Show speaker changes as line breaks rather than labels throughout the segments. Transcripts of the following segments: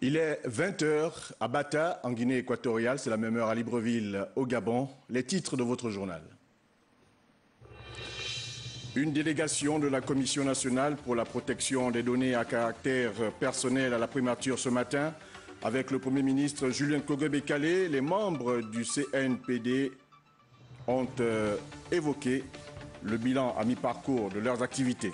Il est 20 heures à Bata, en Guinée équatoriale. C'est la même heure à Libreville, au Gabon. Les titres de votre journal. Une délégation de la Commission nationale pour la protection des données à caractère personnel à la primature ce matin. Avec le Premier ministre Julien Kogbe-Kalé, les membres du CNPD ont évoqué le bilan à mi-parcours de leurs activités.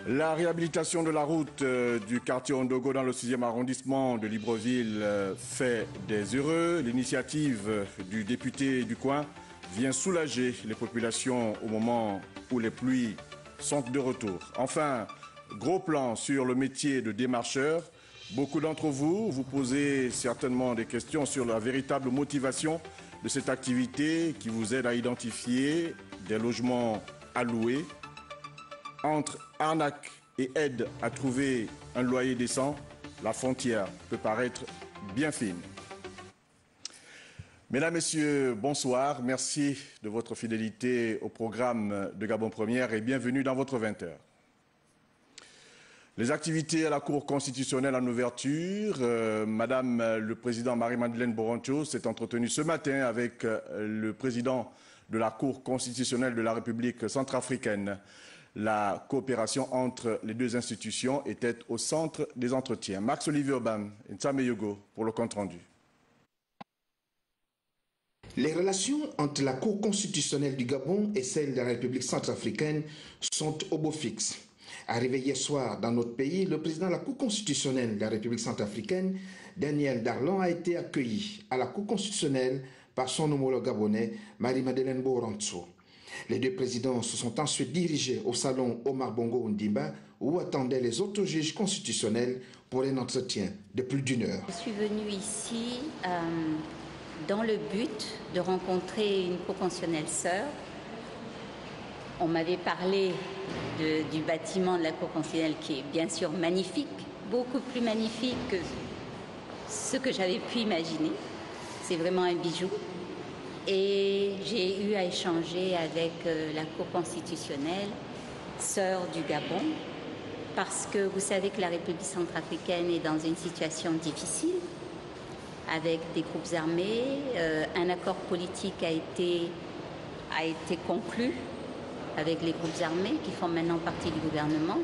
La réhabilitation de la route du quartier Ondogo dans le 6e arrondissement de Libreville fait des heureux. L'initiative du député du coin vient soulager les populations au moment où les pluies sont de retour. Enfin, gros plan sur le métier de démarcheur. Beaucoup d'entre vous vous posez certainement des questions sur la véritable motivation de cette activité qui vous aide à identifier des logements à louer. Entre arnaque et aide à trouver un loyer décent, la frontière peut paraître bien fine. Mesdames, Messieurs, bonsoir. Merci de votre fidélité au programme de Gabon Première et bienvenue dans votre 20 heures. Les activités à la Cour constitutionnelle en ouverture. Madame le Président Marie-Madeleine Boroncho s'est entretenue ce matin avec le Président de la Cour constitutionnelle de la République centrafricaine. La coopération entre les deux institutions était au centre des entretiens. Max-Olivier Obam et Nsame Yogo pour le compte-rendu.
Les relations entre la Cour constitutionnelle du Gabon et celle de la République centrafricaine sont au beau fixe. Arrivé hier soir dans notre pays, le président de la Cour constitutionnelle de la République centrafricaine, Daniel Darlan, a été accueilli à la Cour constitutionnelle par son homologue gabonais, Marie-Madeleine Boroncho. Les deux présidents se sont ensuite dirigés au salon Omar Bongo Ondimba où attendaient les autres juges constitutionnels pour un entretien de plus d'1 heure.
Je suis venue ici dans le but de rencontrer une co-constitutionnelle sœur. On m'avait parlé du bâtiment de la Cour constitutionnelle qui est bien sûr magnifique, beaucoup plus magnifique que ce que j'avais pu imaginer. C'est vraiment un bijou. Et j'ai eu à échanger avec la Cour constitutionnelle, sœur du Gabon, parce que vous savez que la République centrafricaine est dans une situation difficile, avec des groupes armés. Un accord politique a été conclu avec les groupes armés qui font maintenant partie du gouvernement,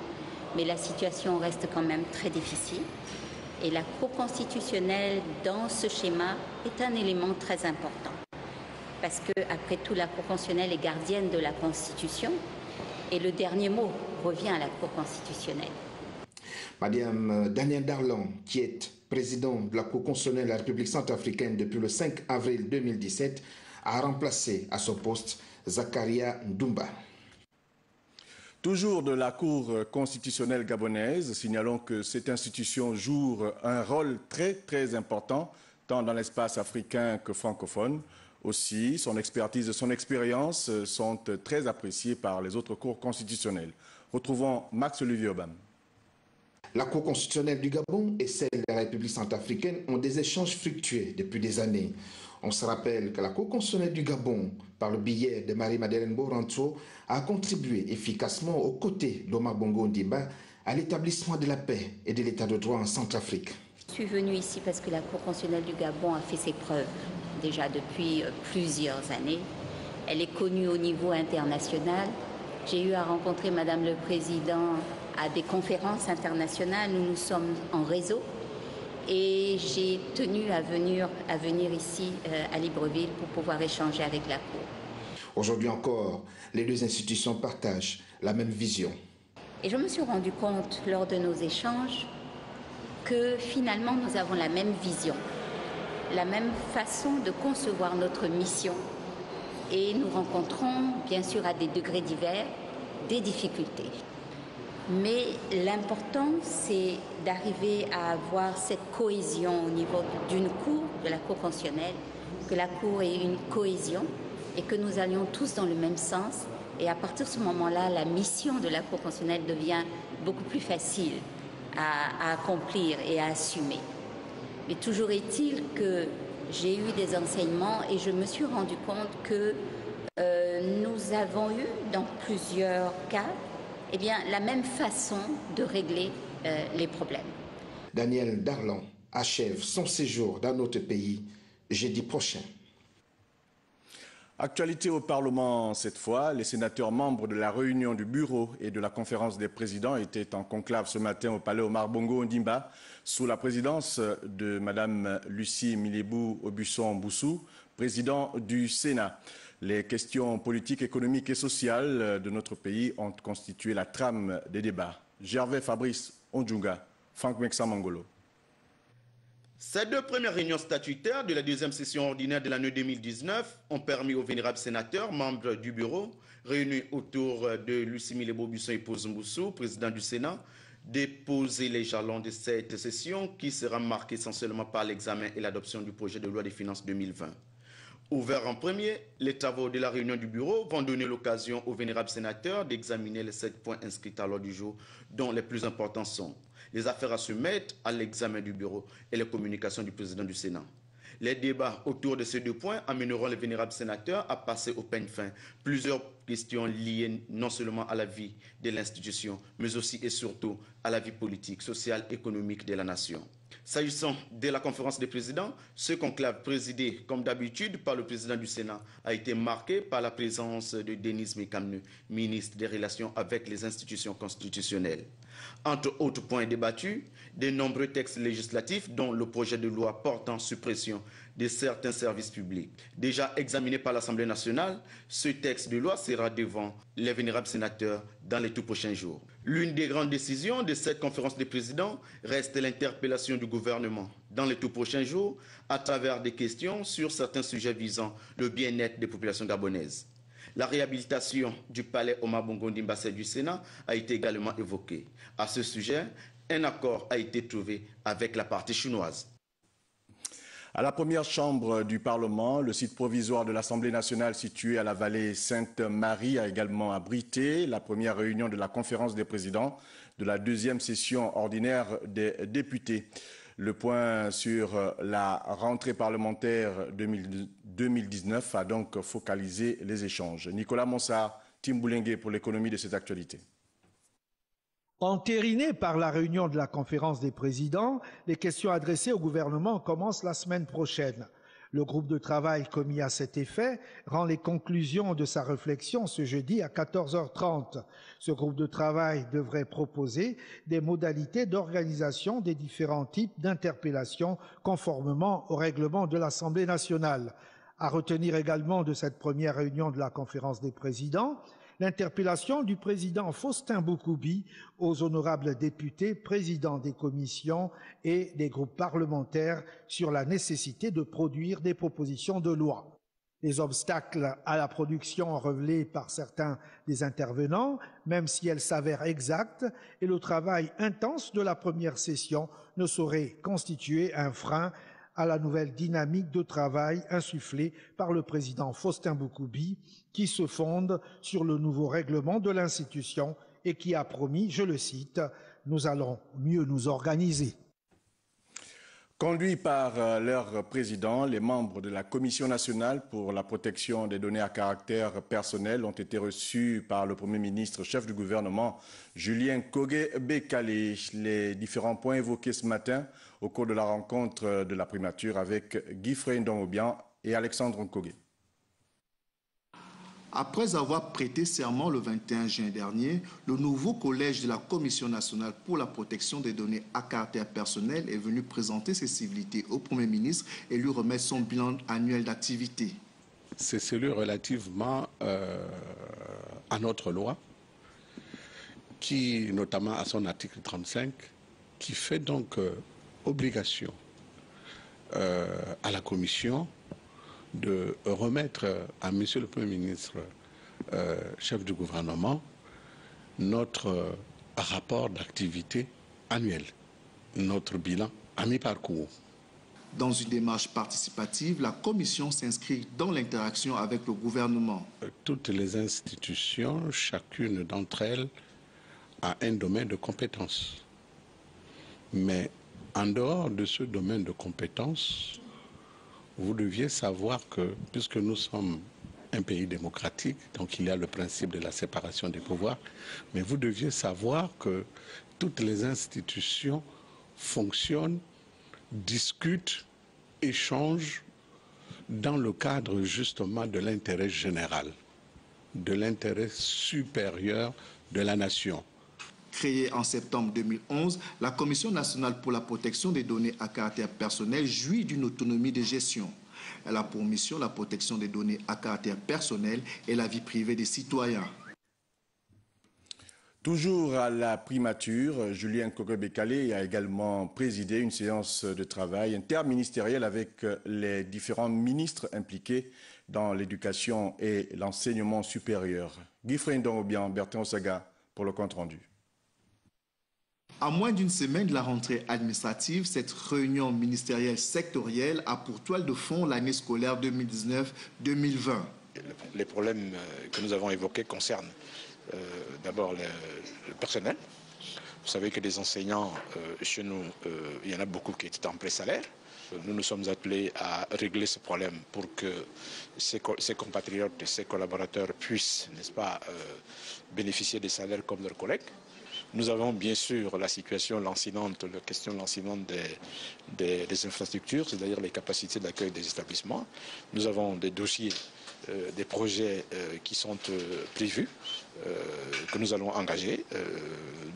mais la situation reste quand même très difficile. Et la Cour constitutionnelle, dans ce schéma, est un élément très important. Parce qu'après tout, la Cour constitutionnelle est gardienne de la Constitution et le dernier mot revient à la Cour constitutionnelle.
Madame Daniel Darlan, qui est président de la Cour constitutionnelle de la République centrafricaine depuis le 5 avril 2017, a remplacé à ce poste Zakaria Ndoumba.
Toujours de la Cour constitutionnelle gabonaise, signalons que cette institution joue un rôle très important, tant dans l'espace africain que francophone. Aussi, son expertise et son expérience sont très appréciées par les autres cours constitutionnelles. Retrouvons Max-Olivier Obam.
La Cour constitutionnelle du Gabon et celle de la République centrafricaine ont des échanges fructueux depuis des années. On se rappelle que la Cour constitutionnelle du Gabon, par le biais de Marie-Madeleine Boroncho, a contribué efficacement aux côtés d'Omar Bongo Ondimba à l'établissement de la paix et de l'état de droit en Centrafrique.
Je suis venue ici parce que la Cour constitutionnelle du Gabon a fait ses preuves déjà depuis plusieurs années. Elle est connue au niveau international. J'ai eu à rencontrer Madame le Président à des conférences internationales où nous sommes en réseau. Et j'ai tenu à venir ici à Libreville pour pouvoir échanger avec la Cour.
Aujourd'hui encore, les deux institutions partagent la même vision.
Et je me suis rendu compte lors de nos échanges que finalement nous avons la même vision, la même façon de concevoir notre mission. Et nous rencontrons, bien sûr à des degrés divers, des difficultés. Mais l'important, c'est d'arriver à avoir cette cohésion au niveau d'une cour, de la Cour constitutionnelle, que la Cour ait une cohésion et que nous allions tous dans le même sens. Et à partir de ce moment-là, la mission de la Cour constitutionnelle devient beaucoup plus facile à accomplir et à assumer. Mais toujours est-il que j'ai eu des enseignements et je me suis rendu compte que nous avons eu dans plusieurs cas la même façon de régler les problèmes.
Daniel Darlan achève son séjour dans notre pays jeudi prochain.
Actualité au Parlement cette fois, les sénateurs membres de la réunion du bureau et de la conférence des présidents étaient en conclave ce matin au palais Omar Bongo Ondimba sous la présidence de Mme Lucie Milébou-Aubusson-Boussou, président du Sénat. Les questions politiques, économiques et sociales de notre pays ont constitué la trame des débats. Gervais Fabrice Ondjunga, Franck Meksa Mangolo.
Ces deux premières réunions statutaires de la deuxième session ordinaire de l'année 2019 ont permis aux vénérables sénateurs, membres du bureau, réunis autour de Lucie Milébou-Aubusson-Boussou, président du Sénat, de poser les jalons de cette session qui sera marquée essentiellement par l'examen et l'adoption du projet de loi des finances 2020. Ouvert en premier, les travaux de la réunion du bureau vont donner l'occasion aux vénérables sénateurs d'examiner les 7 points inscrits à l'ordre du jour, dont les plus importants sont les affaires à soumettre à l'examen du bureau et les communications du président du Sénat. Les débats autour de ces 2 points amèneront les vénérables sénateurs à passer au peigne fin plusieurs questions liées non seulement à la vie de l'institution, mais aussi et surtout à la vie politique, sociale, économique de la nation. S'agissant de la conférence des présidents, ce conclave présidé, comme d'habitude, par le président du Sénat, a été marqué par la présence de Denise Mekamne, ministre des Relations avec les institutions constitutionnelles. Entre autres points débattus, de nombreux textes législatifs, dont le projet de loi portant suppression de certains services publics. Déjà examiné par l'Assemblée nationale, ce texte de loi sera devant les vénérables sénateurs dans les tout prochains jours. L'une des grandes décisions de cette conférence des présidents reste l'interpellation du gouvernement dans les tout prochains jours à travers des questions sur certains sujets visant le bien-être des populations gabonaises. La réhabilitation du palais Omar Bongo Ondimba du Sénat a été également évoquée. À ce sujet, un accord a été trouvé avec la partie chinoise.
À la première chambre du Parlement, le site provisoire de l'Assemblée nationale situé à la vallée Sainte-Marie a également abrité la première réunion de la conférence des présidents de la deuxième session ordinaire des députés. Le point sur la rentrée parlementaire 2019 a donc focalisé les échanges. Nicolas Monsard, Tim Boulengue pour l'économie de cette actualité.
Entérinées par la réunion de la conférence des présidents, les questions adressées au gouvernement commencent la semaine prochaine. Le groupe de travail commis à cet effet rend les conclusions de sa réflexion ce jeudi à 14h30. Ce groupe de travail devrait proposer des modalités d'organisation des différents types d'interpellations conformément au règlement de l'Assemblée nationale. À retenir également de cette première réunion de la conférence des présidents, l'interpellation du président Faustin Boukoubi aux honorables députés, présidents des commissions et des groupes parlementaires sur la nécessité de produire des propositions de loi. Les obstacles à la production révélés par certains des intervenants, même si elles s'avèrent exactes, et le travail intense de la première session ne sauraient constituer un frein à la nouvelle dynamique de travail insufflée par le président Faustin Boukoubi, qui se fonde sur le nouveau règlement de l'institution et qui a promis, je le cite, « Nous allons mieux nous organiser ».
Conduits par leur président, les membres de la Commission nationale pour la protection des données à caractère personnel ont été reçus par le Premier ministre, chef du gouvernement, Julien Kogé-Bekale. Les différents points évoqués ce matin au cours de la rencontre de la primature avec Guy Frey-Ndongobian et Alexandre Nkogé.
Après avoir prêté serment le 21 juin dernier, le nouveau collège de la Commission nationale pour la protection des données à caractère personnel est venu présenter ses civilités au Premier ministre et lui remettre son bilan annuel d'activité.
C'est celui relativement à notre loi, qui, notamment à son article 35, qui fait donc obligation à la Commission de remettre à Monsieur le Premier ministre, chef du gouvernement, notre rapport d'activité annuel, notre bilan à mi-parcours.
Dans une démarche participative, la Commission s'inscrit dans l'interaction avec le gouvernement.
Toutes les institutions, chacune d'entre elles, a un domaine de compétence. Mais en dehors de ce domaine de compétence, vous deviez savoir que, puisque nous sommes un pays démocratique, donc il y a le principe de la séparation des pouvoirs, mais vous deviez savoir que toutes les institutions fonctionnent, discutent, échangent dans le cadre justement de l'intérêt général, de l'intérêt supérieur de la nation.
Créée en septembre 2011, la Commission nationale pour la protection des données à caractère personnel jouit d'une autonomie de gestion. Elle a pour mission la protection des données à caractère personnel et la vie privée des citoyens.
Toujours à la primature, Julien Kokobekale a également présidé une séance de travail interministérielle avec les différents ministres impliqués dans l'éducation et l'enseignement supérieur. Guy Frindon-Obian, Bertrand Osaga pour le compte-rendu.
À moins d'une semaine de la rentrée administrative, cette réunion ministérielle sectorielle a pour toile de fond l'année scolaire 2019-2020.
Les problèmes que nous avons évoqués concernent d'abord le personnel. Vous savez que les enseignants, chez nous, il y en a beaucoup qui étaient en pré-salaire. Nous nous sommes attelés à régler ce problème pour que ces compatriotes et ces collaborateurs puissent, n'est-ce pas, bénéficier des salaires comme leurs collègues. Nous avons bien sûr la situation lancinante, la question lancinante des infrastructures, c'est-à-dire les capacités d'accueil des établissements. Nous avons des dossiers, des projets qui sont prévus, que nous allons engager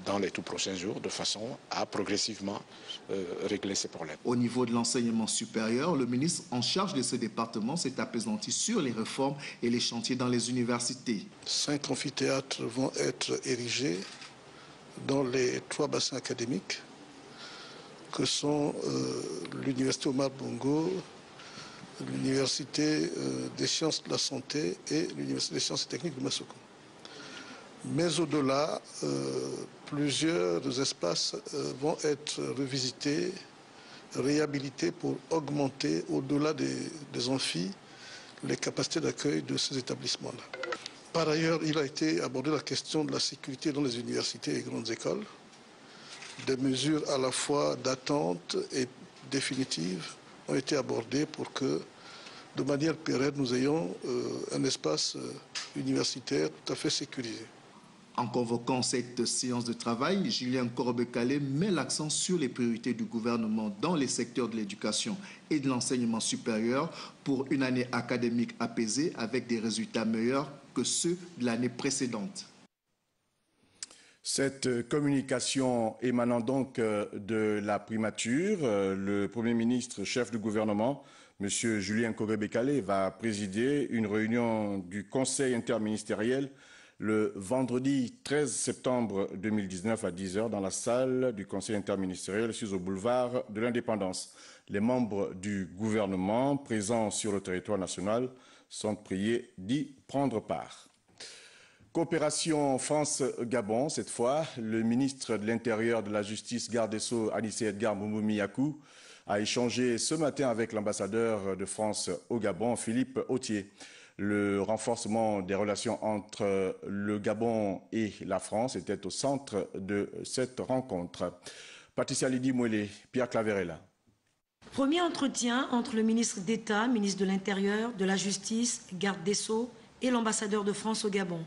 dans les tout prochains jours de façon à progressivement régler ces problèmes.
Au niveau de l'enseignement supérieur, le ministre en charge de ce département s'est appesanti sur les réformes et les chantiers dans les universités.
5 amphithéâtres vont être érigés dans les 3 bassins académiques que sont l'Université Omar Bongo, l'Université des sciences de la santé et l'Université des sciences et techniques de Massoko. Mais au-delà, plusieurs espaces vont être revisités, réhabilités pour augmenter, au-delà des amphis, les capacités d'accueil de ces établissements-là. Par ailleurs, il a été abordé la question de la sécurité dans les universités et grandes écoles. Des mesures à la fois d'attente et définitives ont été abordées pour que, de manière pérenne, nous ayons un espace universitaire tout à fait sécurisé.
En convoquant cette séance de travail, Julien Kokobekale met l'accent sur les priorités du gouvernement dans les secteurs de l'éducation et de l'enseignement supérieur pour une année académique apaisée avec des résultats meilleurs que ceux de l'année précédente.
Cette communication émanant donc de la primature, le Premier ministre, chef du gouvernement, M. Julien Kokobekale, va présider une réunion du Conseil interministériel le vendredi 13 septembre 2019 à 10h dans la salle du Conseil interministériel située au boulevard de l'Indépendance. Les membres du gouvernement présents sur le territoire national sont priés d'y prendre part. Coopération France-Gabon, cette fois, le ministre de l'Intérieur, de la Justice, garde des Sceaux, Anissé Edgar Moumoumi Yakou, a échangé ce matin avec l'ambassadeur de France au Gabon, Philippe Autier. Le renforcement des relations entre le Gabon et la France était au centre de cette rencontre. Patricia Lydie Mouelé, Pierre Claverella.
Premier entretien entre le ministre d'État, ministre de l'Intérieur, de la Justice, garde des Sceaux et l'ambassadeur de France au Gabon.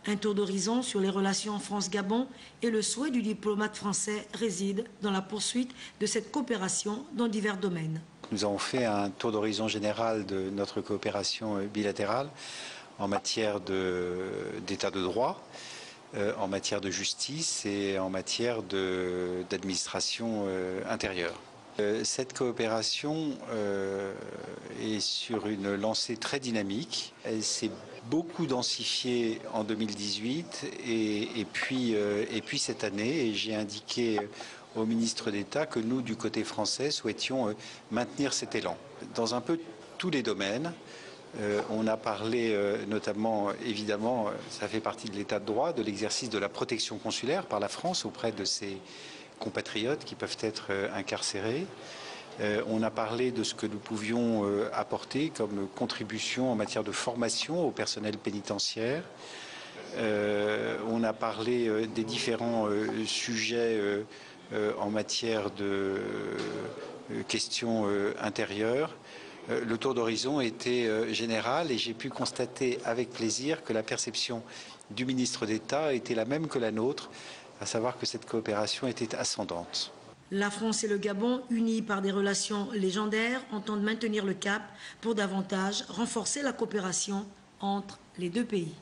Un tour d'horizon sur les relations France-Gabon et le souhait du diplomate français réside dans la poursuite de cette coopération dans divers domaines.
Nous avons fait un tour d'horizon général de notre coopération bilatérale en matière d'état de droit, en matière de justice et en matière d'administration intérieure. Cette coopération est sur une lancée très dynamique. Elle s'est beaucoup densifiée en 2018 et puis cette année. Et j'ai indiqué au ministre d'État que nous, du côté français, souhaitions maintenir cet élan dans un peu tous les domaines. On a parlé notamment, évidemment, ça fait partie de l'état de droit, de l'exercice de la protection consulaire par la France auprès de ses compatriotes qui peuvent être incarcérés. On a parlé de ce que nous pouvions apporter comme contribution en matière de formation au personnel pénitentiaire. On a parlé des différents sujets en matière de questions intérieures. Le tour d'horizon était général et j'ai pu constater avec plaisir que la perception du ministre d'État était la même que la nôtre, à savoir que cette coopération était ascendante.
La France et le Gabon, unis par des relations légendaires, entendent maintenir le cap pour davantage renforcer la coopération entre les deux pays.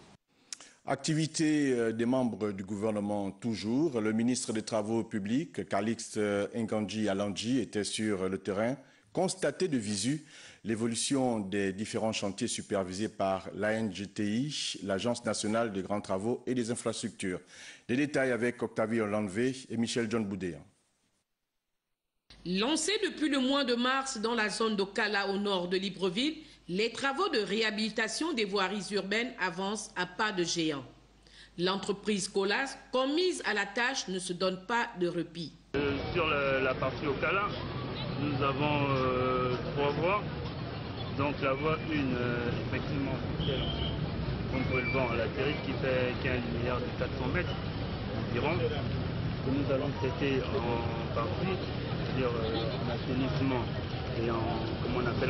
Activité des membres du gouvernement toujours. Le ministre des Travaux publics, Calixte Nganji Alandji, était sur le terrain, constaté de visu l'évolution des différents chantiers supervisés par l'ANGTI, l'Agence nationale des grands travaux et des infrastructures. Des détails avec Octavie Olandvé et Michel John Boudéan.
Lancés depuis le mois de mars dans la zone d'Okala au nord de Libreville, les travaux de réhabilitation des voiries urbaines avancent à pas de géant. L'entreprise Colas, commise à la tâche, ne se donne pas de répit.
Sur la partie Okala, nous avons 3 voies. Donc la voie 1, effectivement, contre le vent, la terrible qui fait 15 milliards de 400 mètres environ, que nous allons traiter en partie, c'est-à-dire en assainissement et en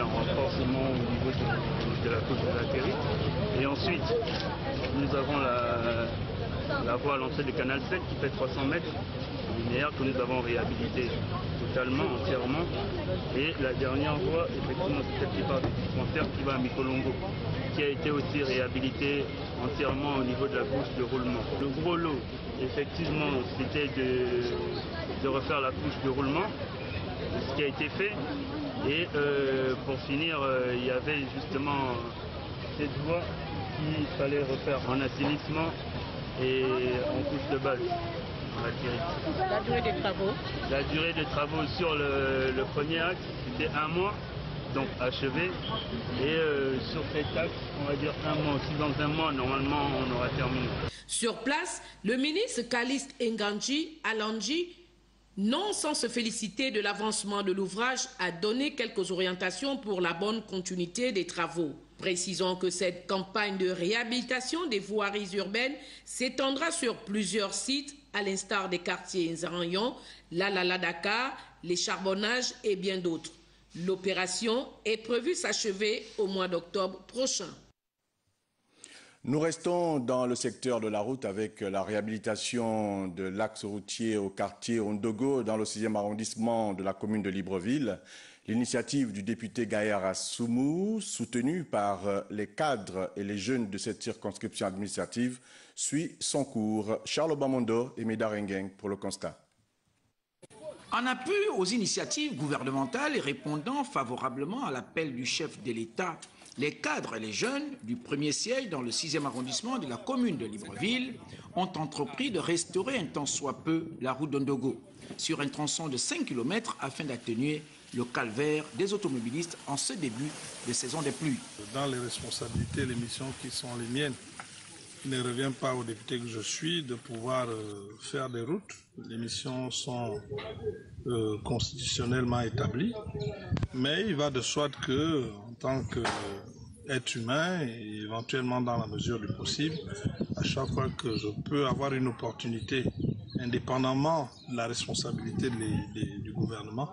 renforcement au niveau de la couche de la terrible. Et ensuite, nous avons la voie à l'entrée du canal 7 qui fait 300 mètres linéaire que nous avons réhabilité totalement, entièrement. Et la dernière voie, effectivement, c'est celle qui part du dispensaire qui va à Mikolongo, qui a été aussi réhabilitée entièrement au niveau de la couche de roulement. Le gros lot, effectivement, c'était de refaire la couche de roulement, ce qui a été fait. Et pour finir, il y avait justement cette voie qu'il fallait refaire en assainissement et en couche de base. La durée des travaux? La durée des travaux sur le premier axe, c'était 1 mois, donc achevé. Et sur cet axe, on va dire 1 mois. Si dans 1 mois, normalement, on aura terminé.
Sur place, le ministre Calixte Nganji Alandji, non sans se féliciter de l'avancement de l'ouvrage, a donné quelques orientations pour la bonne continuité des travaux. Précisons que cette campagne de réhabilitation des voiries urbaines s'étendra sur plusieurs sites, à l'instar des quartiers Nzarayon, Lalala Dakar, les Charbonnages et bien d'autres. L'opération est prévue s'achever au mois d'octobre prochain.
Nous restons dans le secteur de la route avec la réhabilitation de l'axe routier au quartier Ondogo dans le 6e arrondissement de la commune de Libreville. L'initiative du député Gaïar Assoumou, soutenue par les cadres et les jeunes de cette circonscription administrative, suit son cours. Charles Obamondo et Médard Nguyen pour le constat.
En appui aux initiatives gouvernementales et répondant favorablement à l'appel du chef de l'État, les cadres et les jeunes du premier siège dans le 6e arrondissement de la commune de Libreville ont entrepris de restaurer un tant soit peu la route d'Ondogo sur un tronçon de 5 km afin d'atténuer le calvaire des automobilistes en ce début de saison des pluies.
Dans les responsabilités, les missions qui sont les miennes, il ne revient pas au député que je suis de pouvoir faire des routes. Les missions sont constitutionnellement établies, mais il va de soi que, en tant qu'être humain, et éventuellement dans la mesure du possible, à chaque fois que je peux avoir une opportunité, indépendamment de la responsabilité du gouvernement,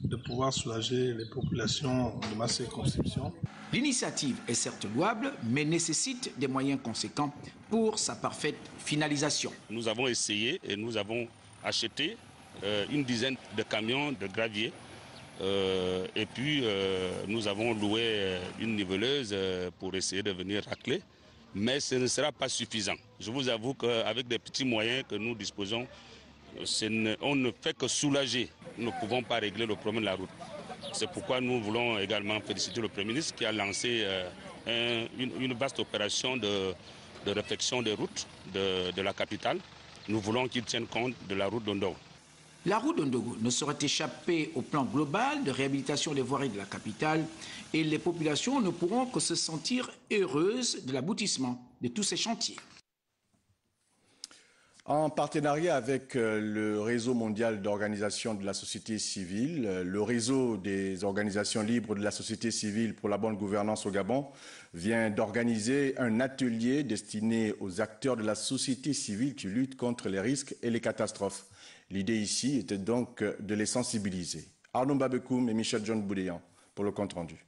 de pouvoir soulager les populations de ma circonscription.
L'initiative est certes louable, mais nécessite des moyens conséquents pour sa parfaite finalisation.
Nous avons essayé et nous avons acheté une dizaine de camions de gravier et puis nous avons loué une niveleuse pour essayer de venir racler, mais ce ne sera pas suffisant. Je vous avoue qu'avec des petits moyens que nous disposons, on ne fait que soulager. Nous ne pouvons pas régler le problème de la route. C'est pourquoi nous voulons également féliciter le Premier ministre qui a lancé une vaste opération de réfection des routes de la capitale. Nous voulons qu'il tienne compte de la route d'Ondogo.
La route d'Ondogo ne saurait échapper au plan global de réhabilitation des voiries de la capitale et les populations ne pourront que se sentir heureuses de l'aboutissement de tous ces chantiers.
En partenariat avec le réseau mondial d'organisations de la société civile, le réseau des organisations libres de la société civile pour la bonne gouvernance au Gabon vient d'organiser un atelier destiné aux acteurs de la société civile qui luttent contre les risques et les catastrophes. L'idée ici était donc de les sensibiliser. Arnaud Babekoum et Michel John Boudéan pour le compte-rendu.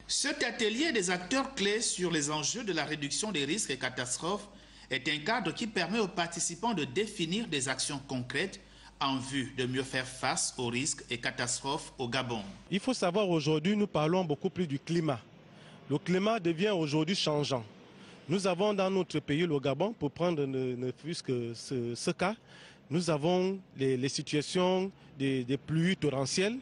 Cet atelier des acteurs clés sur les enjeux de la réduction des risques et catastrophes est un cadre qui permet aux participants de définir des actions concrètes
en vue de mieux faire face aux risques et catastrophes au Gabon.
Il faut savoir aujourd'hui, nous parlons beaucoup plus du climat. Le climat devient aujourd'hui changeant. Nous avons dans notre pays, le Gabon, pour prendre ne fût-ce que ce cas, nous avons les situations des pluies torrentielles,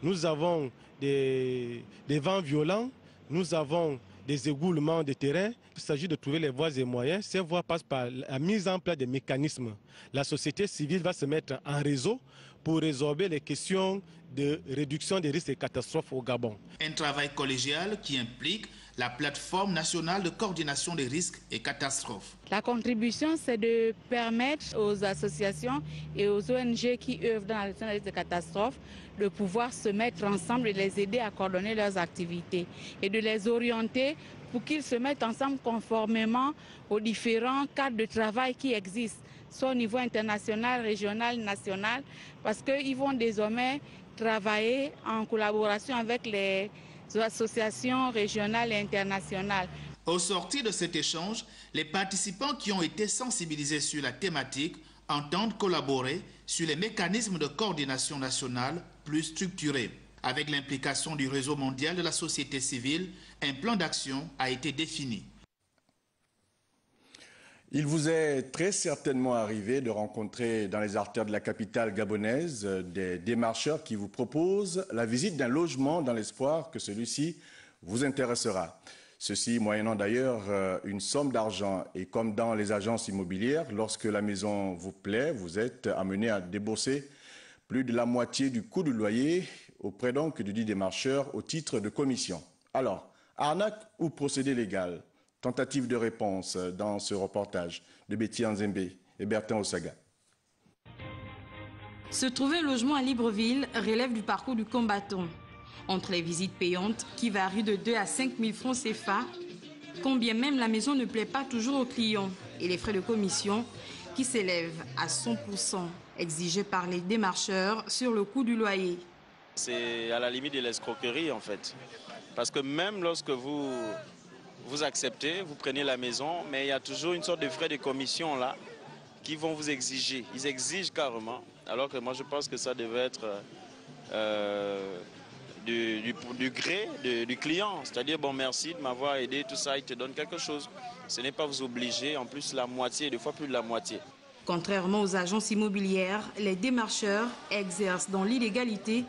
nous avons des vents violents, nous avons des égoulements de terrain. Il s'agit de trouver les voies et moyens. Ces voies passent par la mise en place des mécanismes. La société civile va se mettre en réseau pour résorber les questions de réduction des risques et catastrophes au Gabon.
Un travail collégial qui implique la plateforme nationale de coordination des risques et catastrophes.
La contribution, c'est de permettre aux associations et aux ONG qui œuvrent dans la gestion des risques et catastrophes de pouvoir se mettre ensemble et les aider à coordonner leurs activités et de les orienter pour qu'ils se mettent ensemble conformément aux différents cadres de travail qui existent, soit au niveau international, régional, national, parce qu'ils vont désormais travailler en collaboration avec les associations régionales et internationales.
Au sortir de cet échange, les participants qui ont été sensibilisés sur la thématique entendent collaborer sur les mécanismes de coordination nationale plus structurés. Avec l'implication du réseau mondial de la société civile, un plan d'action a été défini.
Il vous est très certainement arrivé de rencontrer dans les artères de la capitale gabonaise des démarcheurs qui vous proposent la visite d'un logement dans l'espoir que celui-ci vous intéressera. Ceci moyennant d'ailleurs une somme d'argent. Et comme dans les agences immobilières, lorsque la maison vous plaît, vous êtes amené à débourser plus de la moitié du coût du loyer auprès donc du dit démarcheur au titre de commission. Alors, arnaque ou procédé légal? Tentative de réponse dans ce reportage de Betty Nzembe et Bertin Osaga.
Se trouver un logement à Libreville relève du parcours du combattant. Entre les visites payantes qui varient de 2 à 5 000 francs CFA, combien même la maison ne plaît pas toujours aux clients, et les frais de commission qui s'élèvent à 100% exigés par les démarcheurs sur le coût du loyer.
C'est à la limite de l'escroquerie en fait, parce que même lorsque vous acceptez, vous prenez la maison, mais il y a toujours une sorte de frais de commission là qui vont vous exiger. Ils exigent carrément, alors que moi je pense que ça devait être du gré du client. C'est-à-dire, bon, merci de m'avoir aidé, tout ça, il te donne quelque chose. Ce n'est pas vous obliger, en plus la moitié, des fois plus de la moitié.
Contrairement aux agences immobilières, les démarcheurs exercent dans l'illégalité,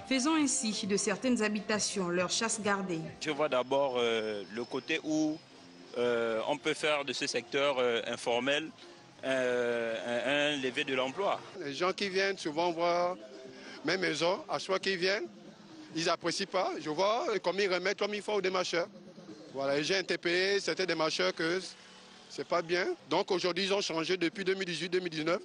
faisant ainsi de certaines habitations leur chasse gardée.
Je vois d'abord le côté où on peut faire de ce secteur informel un levier de l'emploi.
Les gens qui viennent souvent voir mes maisons, à chaque fois qu'ils viennent, ils n'apprécient pas. Je vois comme ils remettent comme il faut aux démarcheurs. Voilà, j'ai interpellé certains démarcheurs que c'est pas bien. Donc aujourd'hui, ils ont changé depuis 2018-2019.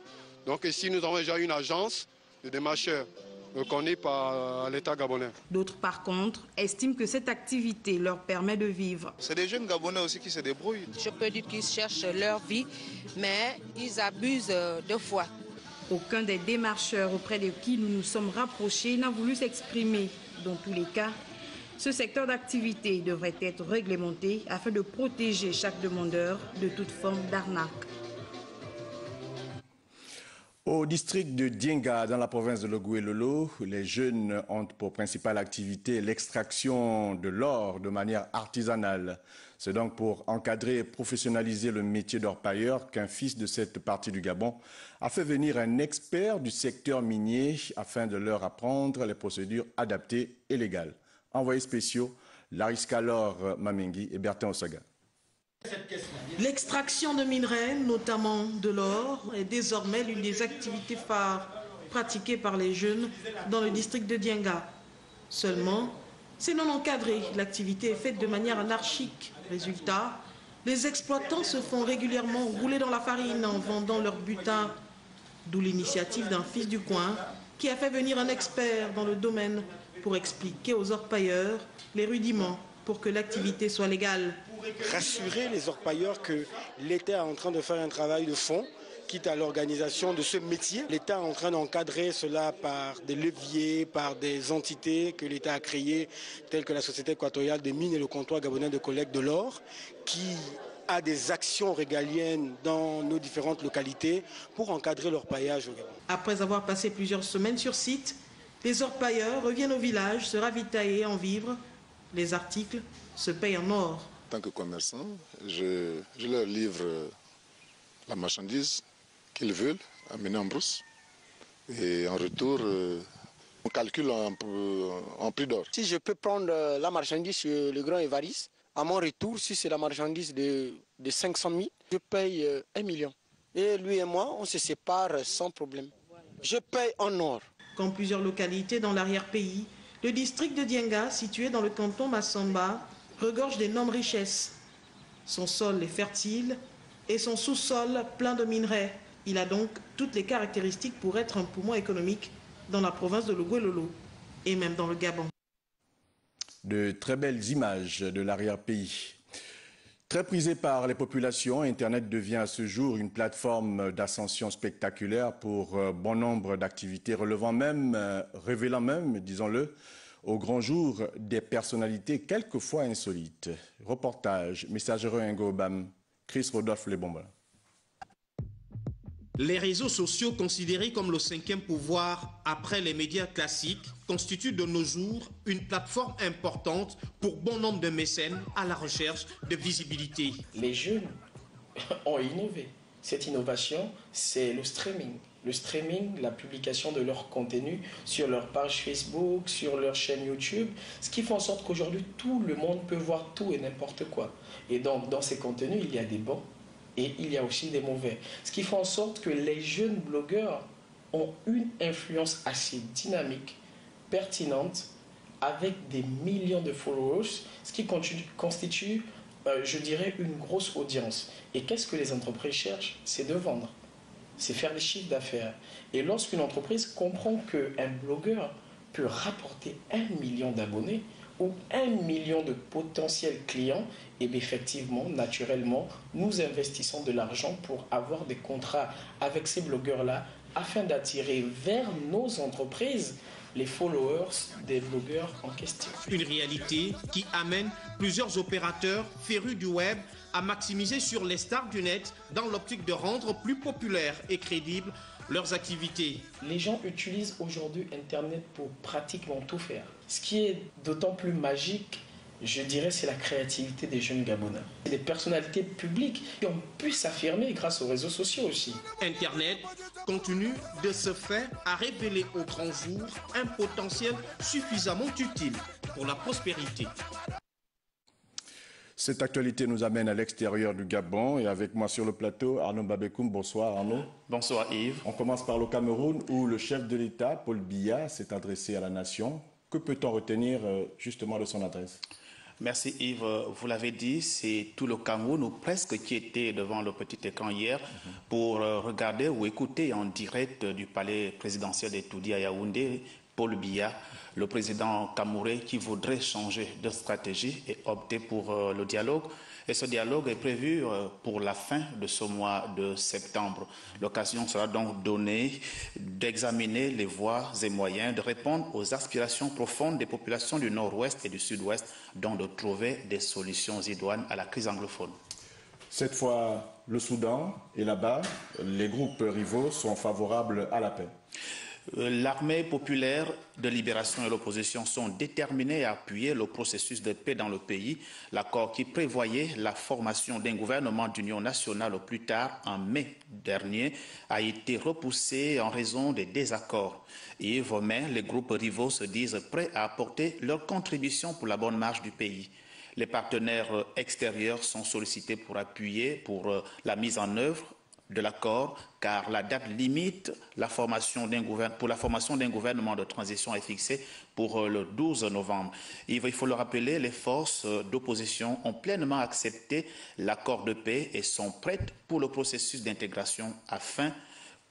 Donc ici, nous avons déjà une agence de démarcheurs reconnue par l'État gabonais.
D'autres, par contre, estiment que cette activité leur permet de vivre.
C'est des jeunes Gabonais aussi qui se débrouillent.
Je peux dire qu'ils cherchent leur vie, mais ils abusent deux fois.
Aucun des démarcheurs auprès de qui nous nous sommes rapprochés n'a voulu s'exprimer. Dans tous les cas, ce secteur d'activité devrait être réglementé afin de protéger chaque demandeur de toute forme d'arnaque.
Au district de Dienga, dans la province de Logoué-Lolo, les jeunes ont pour principale activité l'extraction de l'or de manière artisanale. C'est donc pour encadrer et professionnaliser le métier d'orpailleur qu'un fils de cette partie du Gabon a fait venir un expert du secteur minier afin de leur apprendre les procédures adaptées et légales. Envoyés spéciaux, Lariska Laure Mamengi et Bertin Osaga.
L'extraction de minerais, notamment de l'or, est désormais l'une des activités phares pratiquées par les jeunes dans le district de Dienga. Seulement, c'est non encadré. L'activité est faite de manière anarchique. Résultat, les exploitants se font régulièrement rouler dans la farine en vendant leur butin. D'où l'initiative d'un fils du coin qui a fait venir un expert dans le domaine pour expliquer aux orpailleurs les rudiments pour que l'activité soit légale.
Rassurer les orpailleurs que l'État est en train de faire un travail de fond, quitte à l'organisation de ce métier. L'État est en train d'encadrer cela par des leviers, par des entités que l'État a créées, telles que la Société équatoriale des mines et le comptoir gabonais de collecte de l'or, qui à des actions régaliennes dans nos différentes localités pour encadrer l'orpaillage au Gabon.
Après avoir passé plusieurs semaines sur site, les orpailleurs reviennent au village se ravitailler en vivres. Les articles se payent en or.
En tant que commerçant, je leur livre la marchandise qu'ils veulent amener en brousse. Et en retour, on calcule en prix d'or.
Si je peux prendre la marchandise sur le Grand Évariste, à mon retour, si c'est la marchandise de 500 000, je paye 1 million. Et lui et moi, on se sépare sans problème. Je paye en or.
Comme plusieurs localités dans l'arrière-pays, le district de Dienga, situé dans le canton Massamba, regorge d'énormes richesses. Son sol est fertile et son sous-sol plein de minerais. Il a donc toutes les caractéristiques pour être un poumon économique dans la province de Logouelolo et même dans le Gabon.
De très belles images de l'arrière-pays. Très prisé par les populations, Internet devient à ce jour une plateforme d'ascension spectaculaire pour bon nombre d'activités révélant même, disons-le, au grand jour des personnalités quelquefois insolites. Reportage, Messagerie Ngobam, Chris Rodolphe Lebomba.
Les réseaux sociaux, considérés comme le cinquième pouvoir après les médias classiques, constituent de nos jours une plateforme importante pour bon nombre de mécènes à la recherche de visibilité.
Les jeunes ont innové. Cette innovation, c'est le streaming. Le streaming, la publication de leur contenu sur leur page Facebook, sur leur chaîne YouTube, ce qui fait en sorte qu'aujourd'hui, tout le monde peut voir tout et n'importe quoi. Et donc, dans ces contenus, il y a des bons et il y a aussi des mauvais. Ce qui fait en sorte que les jeunes blogueurs ont une influence assez dynamique, pertinente, avec des millions de followers, ce qui constitue, je dirais, une grosse audience. Et qu'est-ce que les entreprises cherchent? C'est de vendre. C'est faire des chiffres d'affaires. Et lorsqu'une entreprise comprend qu'un blogueur peut rapporter 1 million d'abonnés ou 1 million de potentiels clients, et bien effectivement, naturellement, nous investissons de l'argent pour avoir des contrats avec ces blogueurs-là afin d'attirer vers nos entreprises les followers des blogueurs en question.
Une réalité qui amène plusieurs opérateurs férus du web à maximiser sur les stars du net dans l'optique de rendre plus populaires et crédibles leurs activités.
Les gens utilisent aujourd'hui Internet pour pratiquement tout faire. Ce qui est d'autant plus magique, je dirais, c'est la créativité des jeunes Gabonais. Des personnalités publiques qui ont pu s'affirmer grâce aux réseaux sociaux aussi.
Internet continue de ce fait à révéler au grand jour un potentiel suffisamment utile pour la prospérité.
Cette actualité nous amène à l'extérieur du Gabon et avec moi sur le plateau, Arnaud Babekoum. Bonsoir Arnaud.
Bonsoir Yves.
On commence par le Cameroun où le chef de l'État, Paul Biya, s'est adressé à la nation. Que peut-on retenir justement de son adresse ?
Merci Yves. Vous l'avez dit, c'est tout le Cameroun ou presque qui était devant le petit écran hier pour regarder ou écouter en direct du palais présidentiel de Toudi à Yaoundé Paul Biya, le président camerounais qui voudrait changer de stratégie et opter pour le dialogue. Et ce dialogue est prévu pour la fin de ce mois de septembre. L'occasion sera donc donnée d'examiner les voies et moyens de répondre aux aspirations profondes des populations du nord-ouest et du sud-ouest, dont de trouver des solutions idoines à la crise anglophone.
Cette fois, le Soudan et là-bas, les groupes rivaux sont favorables à la paix.
L'armée populaire de libération et l'opposition sont déterminés à appuyer le processus de paix dans le pays. L'accord qui prévoyait la formation d'un gouvernement d'union nationale au plus tard en mai dernier a été repoussé en raison des désaccords. Et mais les groupes rivaux se disent prêts à apporter leur contribution pour la bonne marche du pays. Les partenaires extérieurs sont sollicités pour appuyer pour la mise en œuvre de l'accord, car la date limite pour la formation d'un gouvernement de transition est fixée pour le 12 novembre. Il faut le rappeler, les forces d'opposition ont pleinement accepté l'accord de paix et sont prêtes pour le processus d'intégration afin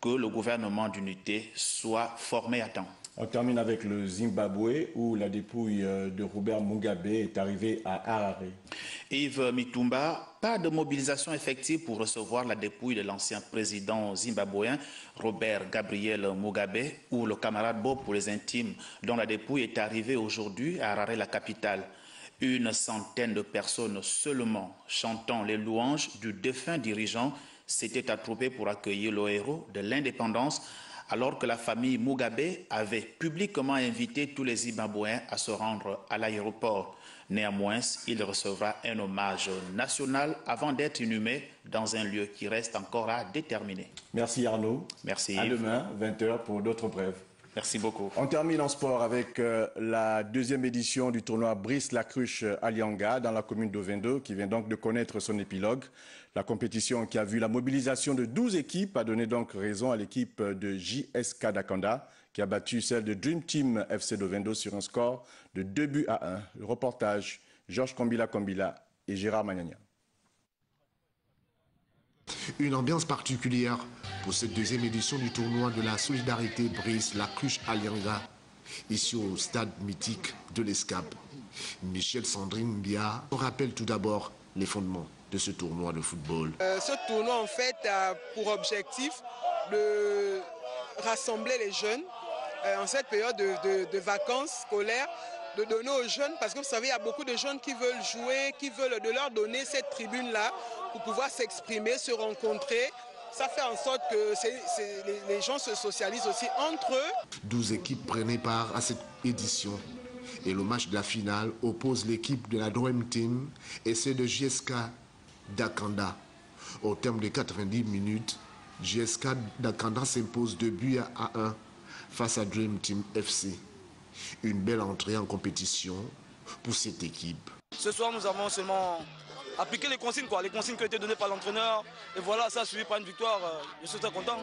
que le gouvernement d'unité soit formé à temps.
On termine avec le Zimbabwe où la dépouille de Robert Mugabe est arrivée à Harare.
Yves Mitumba, pas de mobilisation effective pour recevoir la dépouille de l'ancien président zimbabwéen Robert Gabriel Mugabe ou le camarade Bob pour les intimes, dont la dépouille est arrivée aujourd'hui à Harare, la capitale. Une centaine de personnes seulement chantant les louanges du défunt dirigeant s'étaient attroupées pour accueillir le héros de l'indépendance, alors que la famille Mugabe avait publiquement invité tous les Zimbabwéens à se rendre à l'aéroport. Néanmoins, il recevra un hommage national avant d'être inhumé dans un lieu qui reste encore à déterminer.
Merci Arnaud.
Merci.
À demain, 20h pour d'autres brèves.
Merci beaucoup.
On termine en sport avec la deuxième édition du tournoi Brice Lacruche Alianga dans la commune d'Ovendo qui vient donc de connaître son épilogue. La compétition qui a vu la mobilisation de 12 équipes a donné donc raison à l'équipe de JSK Dakanda qui a battu celle de Dream Team FC d'Ovendo sur un score de 2-1. Le reportage, Georges Kombila et Gérard Magnagna.
Une ambiance particulière pour cette deuxième édition du tournoi de la solidarité Brice Lacruche Alianga, ici au stade mythique de l'Escape. Michel Sandrine Mbia rappelle tout d'abord les fondements de ce tournoi de football.
Ce tournoi en fait a pour objectif de rassembler les jeunes en cette période de vacances scolaires, de donner aux jeunes, parce que vous savez, il y a beaucoup de jeunes qui veulent jouer, qui veulent de leur donner cette tribune-là pour pouvoir s'exprimer, se rencontrer. Ça fait en sorte que les gens se socialisent aussi entre eux.
12 équipes prenaient part à cette édition. Et le match de la finale oppose l'équipe de la Dream Team et celle de JSK Dakanda. Au terme de 90 minutes, JSK Dakanda s'impose 2-1 face à Dream Team FC. Une belle entrée en compétition pour cette équipe.
Ce soir, nous avons seulement appliqué les consignes qui ont été données par l'entraîneur. Et voilà, ça a suivi par une victoire. Je suis très content.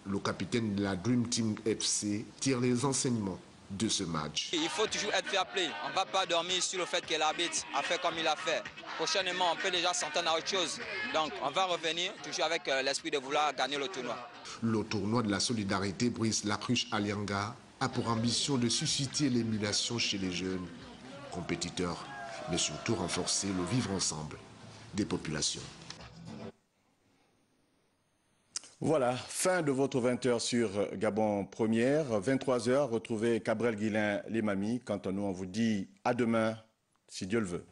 Le capitaine de la Dream Team FC tire les enseignements de ce match.
Il faut toujours être fair play. On ne va pas dormir sur le fait que l'arbitre a fait comme il a fait. Prochainement, on peut déjà s'entendre à autre chose. Donc, on va revenir toujours avec l'esprit de vouloir gagner le tournoi.
Le tournoi de la solidarité Brice Lacruche Alianga a pour ambition de susciter l'émulation chez les jeunes compétiteurs, mais surtout renforcer le vivre ensemble des populations.
Voilà, fin de votre 20h sur Gabon Première. 23h, retrouvez Cabrel Guillain, les mamies. Quant à nous, on vous dit à demain, si Dieu le veut.